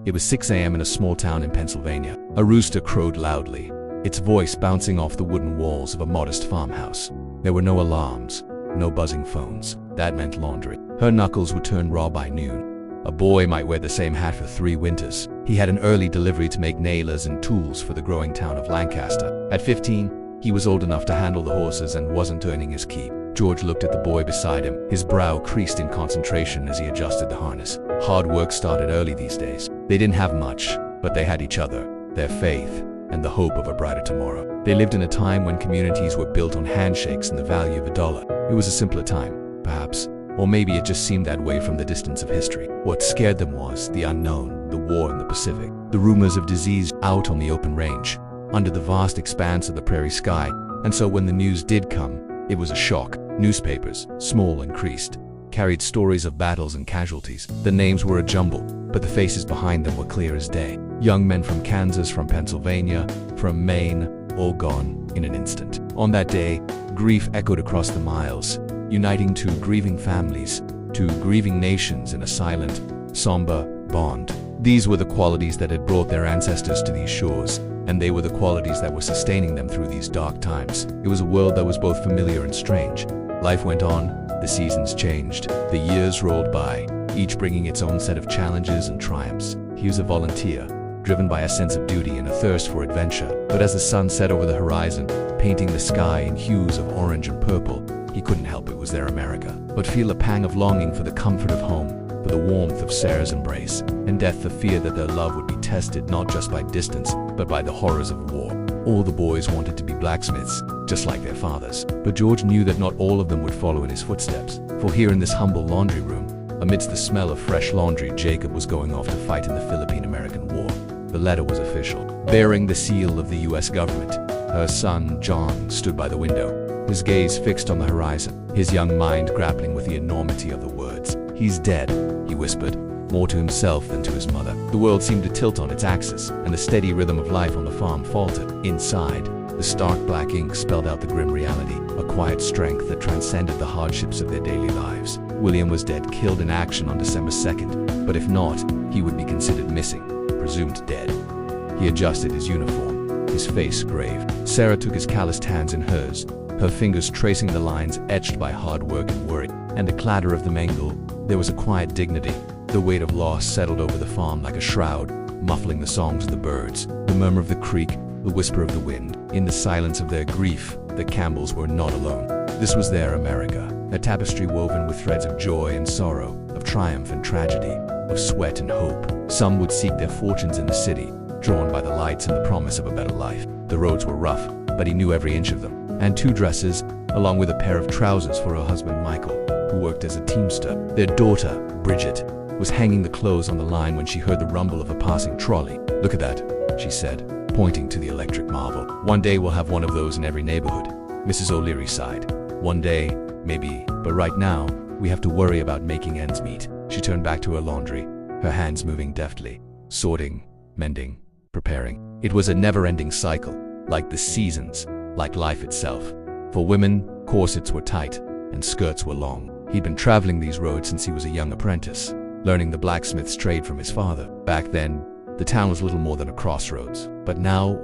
It was 6 a.m. in a small town in Pennsylvania. A rooster crowed loudly, its voice bouncing off the wooden walls of a modest farmhouse. There were no alarms, no buzzing phones. That meant laundry. Her knuckles would turn raw by noon. A boy might wear the same hat for 3 winters. He had an early delivery to make nailers and tools for the growing town of Lancaster. At 15, he was old enough to handle the horses and wasn't earning his keep. George looked at the boy beside him. His brow creased in concentration as he adjusted the harness. Hard work started early these days. They didn't have much, but they had each other, their faith, and the hope of a brighter tomorrow. They lived in a time when communities were built on handshakes and the value of a dollar. It was a simpler time, perhaps, or maybe it just seemed that way from the distance of history. What scared them was the unknown, the war in the Pacific, the rumors of disease out on the open range, under the vast expanse of the prairie sky. And so when the news did come, it was a shock. Newspapers, small and creased, carried stories of battles and casualties. The names were a jumble, but the faces behind them were clear as day. Young men from Kansas, from Pennsylvania, from Maine, all gone in an instant. On that day, grief echoed across the miles, uniting 2 grieving families, 2 grieving nations in a silent, somber bond. These were the qualities that had brought their ancestors to these shores, and they were the qualities that were sustaining them through these dark times. It was a world that was both familiar and strange. Life went on, the seasons changed, the years rolled by, each bringing its own set of challenges and triumphs. He was a volunteer, driven by a sense of duty and a thirst for adventure. But as the sun set over the horizon, painting the sky in hues of orange and purple, he couldn't help it was their America, but feel a pang of longing for the comfort of home, for the warmth of Sarah's embrace, and death the fear that their love would be tested not just by distance, but by the horrors of war. All the boys wanted to be blacksmiths, just like their fathers. But George knew that not all of them would follow in his footsteps. For here in this humble laundry room, amidst the smell of fresh laundry, Jacob was going off to fight in the Philippine-American War. The letter was official, bearing the seal of the U.S. government. Her son, John, stood by the window, his gaze fixed on the horizon, his young mind grappling with the enormity of the words. "He's dead," he whispered, more to himself than to his mother. The world seemed to tilt on its axis, and the steady rhythm of life on the farm faltered. Inside, the stark black ink spelled out the grim reality, a quiet strength that transcended the hardships of their daily lives. William was dead, killed in action on December 2nd, but if not, he would be considered missing, presumed dead. He adjusted his uniform, his face grave. Sarah took his calloused hands in hers, her fingers tracing the lines etched by hard work and worry. And the clatter of the mangle, there was a quiet dignity. The weight of loss settled over the farm like a shroud, muffling the songs of the birds, the murmur of the creek, the whisper of the wind. In the silence of their grief, the Campbells were not alone. This was their America, a tapestry woven with threads of joy and sorrow, of triumph and tragedy, of sweat and hope. Some would seek their fortunes in the city, drawn by the lights and the promise of a better life. The roads were rough, but he knew every inch of them. And 2 dresses, along with a pair of trousers for her husband Michael, who worked as a teamster. Their daughter, Bridget, was hanging the clothes on the line when she heard the rumble of a passing trolley. "Look at that," she said, pointing to the electric marvel. "One day we'll have one of those in every neighborhood." Mrs. O'Leary sighed. "One day, maybe, but right now, we have to worry about making ends meet." She turned back to her laundry, her hands moving deftly, sorting, mending, preparing. It was a never-ending cycle, like the seasons, like life itself. For women, corsets were tight, and skirts were long. He'd been traveling these roads since he was a young apprentice, learning the blacksmith's trade from his father. Back then, the town was little more than a crossroads, but now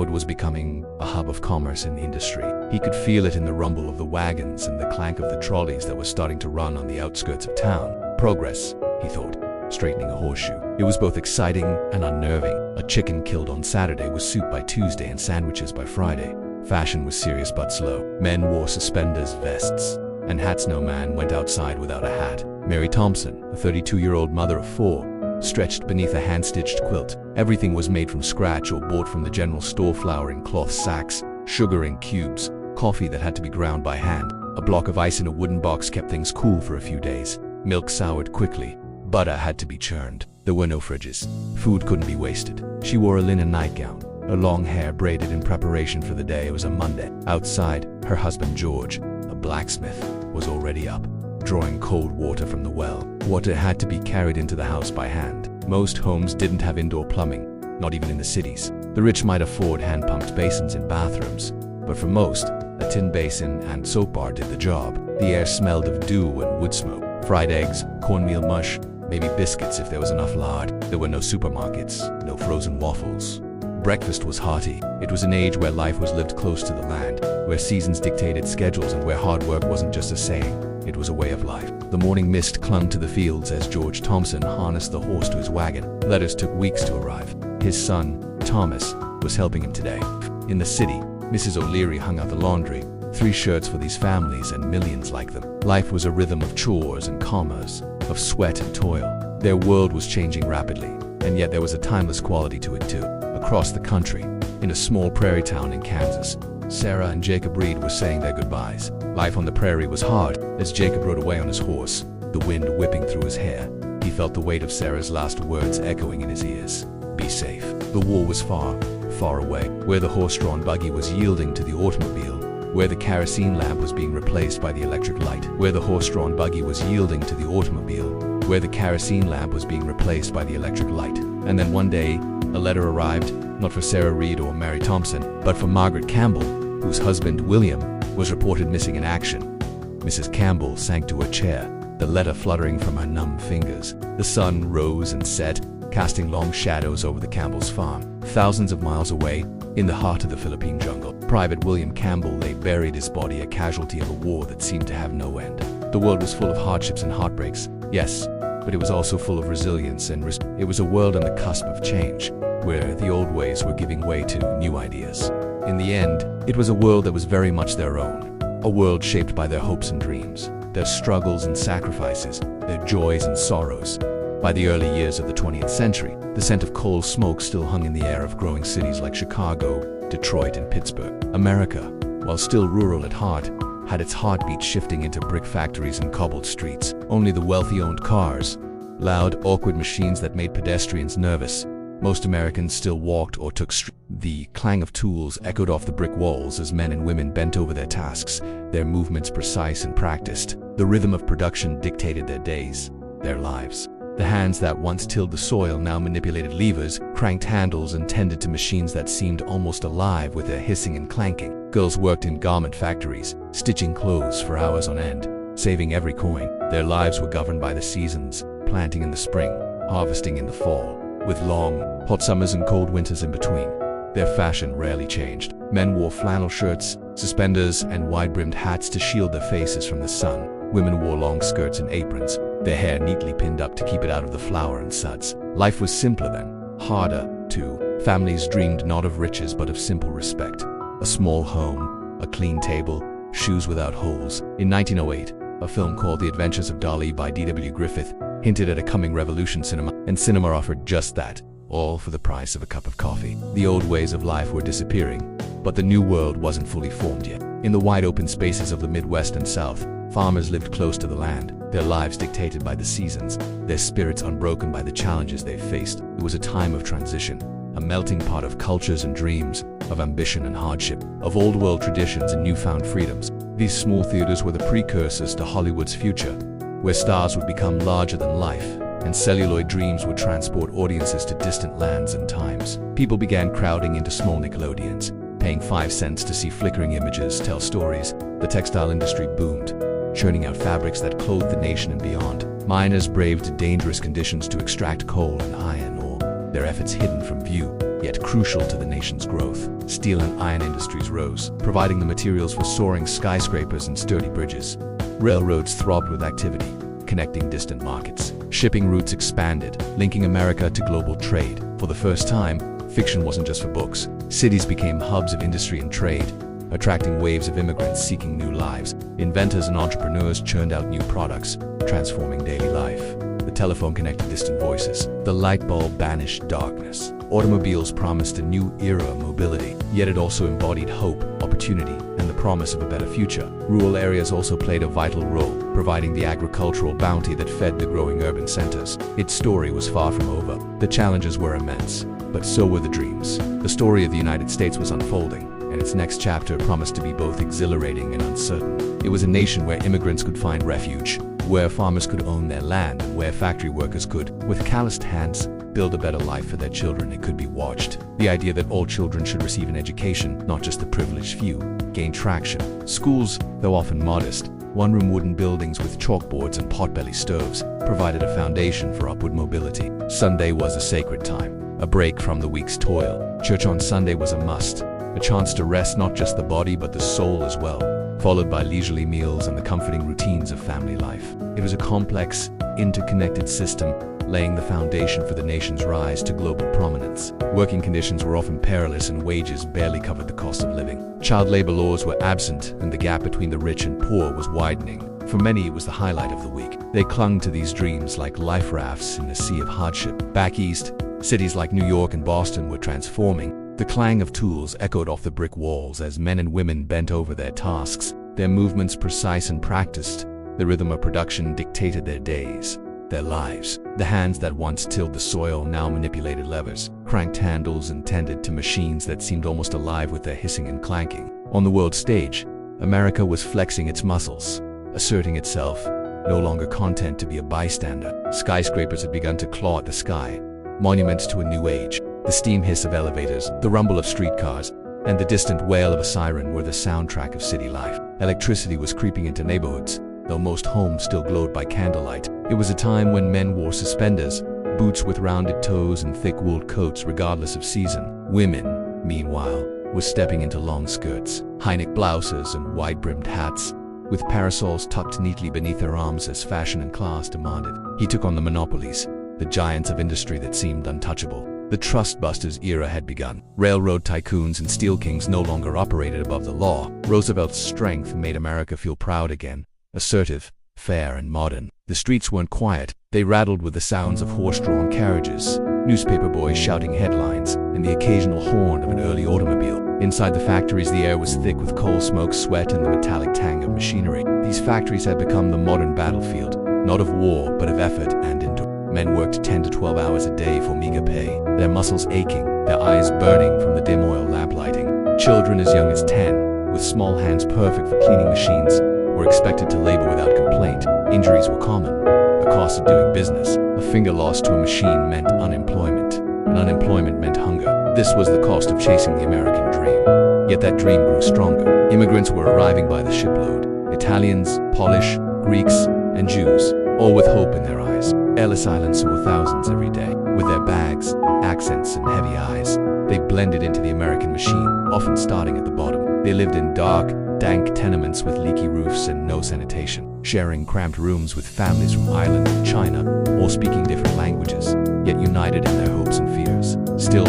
it was becoming a hub of commerce and industry. He could feel it in the rumble of the wagons and the clank of the trolleys that were starting to run on the outskirts of town. Progress, he thought, straightening a horseshoe. It was both exciting and unnerving. A chicken killed on Saturday was soup by Tuesday and sandwiches by Friday. Fashion was serious but slow. Men wore suspenders, vests, and hats. No man went outside without a hat. Mary Thompson, a 32-year-old mother of 4, stretched beneath a hand-stitched quilt. Everything was made from scratch or bought from the general store: flour in cloth sacks, sugar in cubes, coffee that had to be ground by hand. A block of ice in a wooden box kept things cool for a few days. Milk soured quickly. Butter had to be churned. There were no fridges. Food couldn't be wasted. She wore a linen nightgown, her long hair braided in preparation for the day. It was a Monday. Outside, her husband George, a blacksmith, was already up, drawing cold water from the well. Water had to be carried into the house by hand. Most homes didn't have indoor plumbing, not even in the cities. The rich might afford hand-pumped basins in bathrooms, but for most, a tin basin and soap bar did the job. The air smelled of dew and wood smoke. Fried eggs, cornmeal mush, maybe biscuits if there was enough lard. There were no supermarkets, no frozen waffles. Breakfast was hearty. It was an age where life was lived close to the land, where seasons dictated schedules and where hard work wasn't just a saying, it was a way of life. The morning mist clung to the fields as George Thompson harnessed the horse to his wagon. Letters took weeks to arrive. His son, Thomas, was helping him today. In the city, Mrs. O'Leary hung out the laundry, 3 shirts for these families and millions like them. Life was a rhythm of chores and commerce, of sweat and toil. Their world was changing rapidly, and yet there was a timeless quality to it too. Across the country, in a small prairie town in Kansas, Sarah and Jacob Reed were saying their goodbyes. Life on the prairie was hard as Jacob rode away on his horse, the wind whipping through his hair. He felt the weight of Sarah's last words echoing in his ears. Be safe. The war was far, far away, where the horse-drawn buggy was yielding to the automobile, where the kerosene lamp was being replaced by the electric light, where the horse-drawn buggy was yielding to the automobile, where the kerosene lamp was being replaced by the electric light. And then one day, a letter arrived, not for Sarah Reed or Mary Thompson, but for Margaret Campbell, whose husband, William, was reported missing in action. Mrs. Campbell sank to a chair, the letter fluttering from her numb fingers. The sun rose and set, casting long shadows over the Campbell's farm. Thousands of miles away, in the heart of the Philippine jungle, Private William Campbell lay buried, his body a casualty of a war that seemed to have no end. The world was full of hardships and heartbreaks, yes, but it was also full of resilience and it was a world on the cusp of change, where the old ways were giving way to new ideas. In the end, it was a world that was very much their own, a world shaped by their hopes and dreams, their struggles and sacrifices, their joys and sorrows. By the early years of the 20th century, the scent of coal smoke still hung in the air of growing cities like Chicago, Detroit, and Pittsburgh. America, while still rural at heart, had its heartbeat shifting into brick factories and cobbled streets. Only the wealthy owned cars, loud, awkward machines that made pedestrians nervous. Most Americans still walked or took streets. The clang of tools echoed off the brick walls as men and women bent over their tasks, their movements precise and practiced. The rhythm of production dictated their days, their lives. The hands that once tilled the soil now manipulated levers, cranked handles, and tended to machines that seemed almost alive with their hissing and clanking. Girls worked in garment factories, stitching clothes for hours on end, saving every coin. Their lives were governed by the seasons, planting in the spring, harvesting in the fall, with long, hot summers and cold winters in between. Their fashion rarely changed. Men wore flannel shirts, suspenders, and wide-brimmed hats to shield their faces from the sun. Women wore long skirts and aprons, their hair neatly pinned up to keep it out of the flour and suds. Life was simpler then, harder, too. Families dreamed not of riches but of simple respect. A small home, a clean table, shoes without holes. In 1908, a film called The Adventures of Dali by D.W. Griffith hinted at a coming revolution cinema, and cinema offered just that, all for the price of a cup of coffee. The old ways of life were disappearing, but the new world wasn't fully formed yet. In the wide open spaces of the Midwest and South, farmers lived close to the land, their lives dictated by the seasons, their spirits unbroken by the challenges they faced. It was a time of transition, a melting pot of cultures and dreams, of ambition and hardship, of old-world traditions and newfound freedoms. These small theaters were the precursors to Hollywood's future, where stars would become larger than life, and celluloid dreams would transport audiences to distant lands and times. People began crowding into small Nickelodeons, paying 5 cents to see flickering images tell stories. The textile industry boomed, churning out fabrics that clothed the nation and beyond. Miners braved dangerous conditions to extract coal and iron ore, their efforts hidden from view, yet crucial to the nation's growth. Steel and iron industries rose, providing the materials for soaring skyscrapers and sturdy bridges. Railroads throbbed with activity, connecting distant markets. Shipping routes expanded, linking America to global trade. For the first time, fiction wasn't just for books. Cities became hubs of industry and trade, attracting waves of immigrants seeking new lives. Inventors and entrepreneurs churned out new products, transforming daily life. The telephone connected distant voices. The light bulb banished darkness. Automobiles promised a new era of mobility, yet it also embodied hope, opportunity, and the promise of a better future. Rural areas also played a vital role, providing the agricultural bounty that fed the growing urban centers. Its story was far from over. The challenges were immense, but so were the dreams. The story of the United States was unfolding, and its next chapter promised to be both exhilarating and uncertain. It was a nation where immigrants could find refuge, where farmers could own their land, and where factory workers could, with calloused hands, build a better life for their children. It could be watched. The idea that all children should receive an education, not just the privileged few, gained traction. Schools, though often modest, One-room wooden buildings with chalkboards and potbelly stoves provided a foundation for upward mobility. Sunday was a sacred time, a break from the week's toil. Church on Sunday was a must, a chance to rest not just the body but the soul as well, followed by leisurely meals and the comforting routines of family life. It was a complex, interconnected system, laying the foundation for the nation's rise to global prominence. Working conditions were often perilous and wages barely covered the cost of living. Child labor laws were absent and the gap between the rich and poor was widening. For many, it was the highlight of the week. They clung to these dreams like life rafts in a sea of hardship. Back east, cities like New York and Boston were transforming. The clang of tools echoed off the brick walls as men and women bent over their tasks, their movements precise and practiced. The rhythm of production dictated their days, their lives. The hands that once tilled the soil now manipulated levers, cranked handles, and tended to machines that seemed almost alive with their hissing and clanking. On the world stage, America was flexing its muscles, asserting itself, no longer content to be a bystander. Skyscrapers had begun to claw at the sky, monuments to a new age. The steam hiss of elevators, the rumble of streetcars, and the distant wail of a siren were the soundtrack of city life. Electricity was creeping into neighborhoods, though most homes still glowed by candlelight. It was a time when men wore suspenders, boots with rounded toes and thick wool coats regardless of season. Women, meanwhile, were stepping into long skirts, high-neck blouses and wide-brimmed hats, with parasols tucked neatly beneath their arms as fashion and class demanded. He took on the monopolies, the giants of industry that seemed untouchable. The Trust Busters era had begun. Railroad tycoons and steel kings no longer operated above the law. Roosevelt's strength made America feel proud again, assertive, fair, and modern. The streets weren't quiet. They rattled with the sounds of horse-drawn carriages, newspaper boys shouting headlines, and the occasional horn of an early automobile. Inside the factories, the air was thick with coal smoke, sweat, and the metallic tang of machinery. These factories had become the modern battlefield, not of war, but of effort and endurance. Men worked 10 to 12 hours a day for meager pay, their muscles aching, their eyes burning from the dim oil lamp lighting. Children as young as 10, with small hands perfect for cleaning machines, were expected to labor without complaint. Injuries were common, the cost of doing business. A finger lost to a machine meant unemployment, and unemployment meant hunger. This was the cost of chasing the American dream. Yet that dream grew stronger. Immigrants were arriving by the shipload. Italians, Polish, Greeks, and Jews, all with hope in their eyes. Ellis Island saw thousands every day. With their bags, accents, and heavy eyes, they blended into the American machine, often starting at the bottom. They lived in dark, dank tenements with leaky roofs and no sanitation, sharing cramped rooms with families from Ireland and China, all speaking different languages, yet united in their hopes and fears. Still,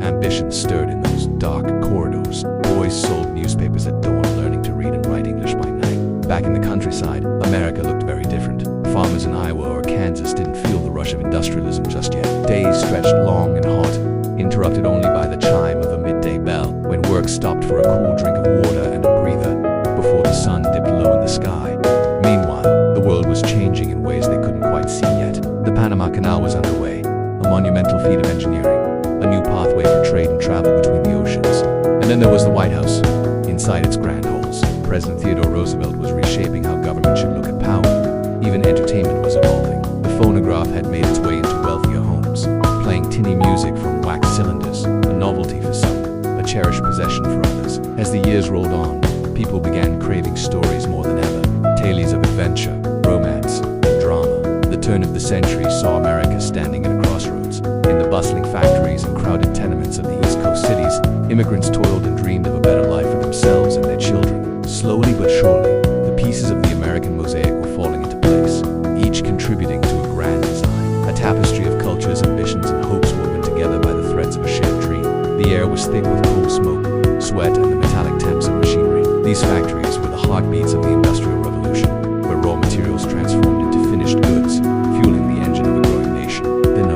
ambition stirred in those dark corridors. Boys sold newspapers at dawn, learning to read and write English by night. Back in the countryside, America looked very different. Farmers in Iowa or Kansas didn't feel the rush of industrialism just yet. Days stretched long and hot, interrupted only by the chime of a midday bell, when work stopped for a cool drink of water and a breather, before the sun dipped low in the sky. Meanwhile, the world was changing in ways they couldn't quite see yet. The Panama Canal was underway, a monumental feat of engineering, a new pathway for trade and travel between the oceans. And then there was the White House. Inside its grand halls, President Theodore Roosevelt was reshaping how government should look at power. Even entertainment was evolving. The phonograph had made its way into wealthier homes, playing tinny music from wax cylinders, a novelty for some, a cherished possession for others. As the years rolled on, people began craving stories more than ever, tales of adventure, romance, and drama. The turn of the century saw America standing at a crossroads. In the bustling factories and crowded tenements of the East Coast cities, immigrants toiled and dreamed of a better life for themselves and their children. Slowly but surely, the pieces of the American mosaic were falling into place, each contributing to a grand design. A tapestry of cultures, ambitions, and hopes woven together by the threads of a shared dream. The air was thick with coal smoke, sweat, and the metallic temps of machinery. These factories were the heartbeats of the Industrial Revolution, where raw materials transformed into finished goods, fueling the engine of a growing nation. Then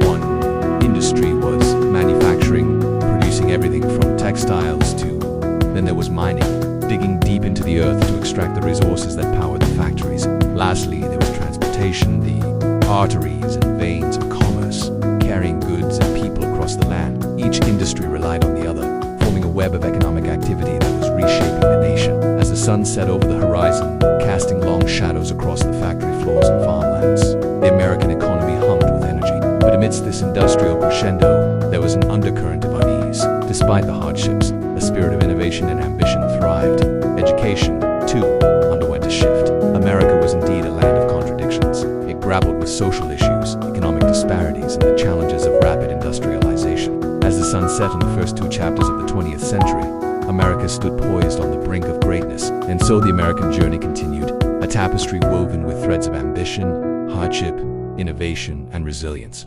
one industry was manufacturing, producing everything from textiles to... Then there was mining, digging deep into the earth to extract the resources that powered the factories. Lastly, there was transportation, the arteries and veins of commerce, carrying goods and people across the land. Each industry relied on the other, forming a web of economic activity that was reshaping the nation. As the sun set over the horizon, casting long shadows across the factory floors and farmlands, the American economy hummed with energy. But amidst this industrial crescendo, there was an undercurrent of unease. Despite the hardships, a spirit of innovation and ambition thrived. Education, too, underwent a shift. with social issues, economic disparities, and the challenges of rapid industrialization. As the sun set on the first two chapters of the 20th century, America stood poised on the brink of greatness, and so the American journey continued, a tapestry woven with threads of ambition, hardship, innovation, and resilience.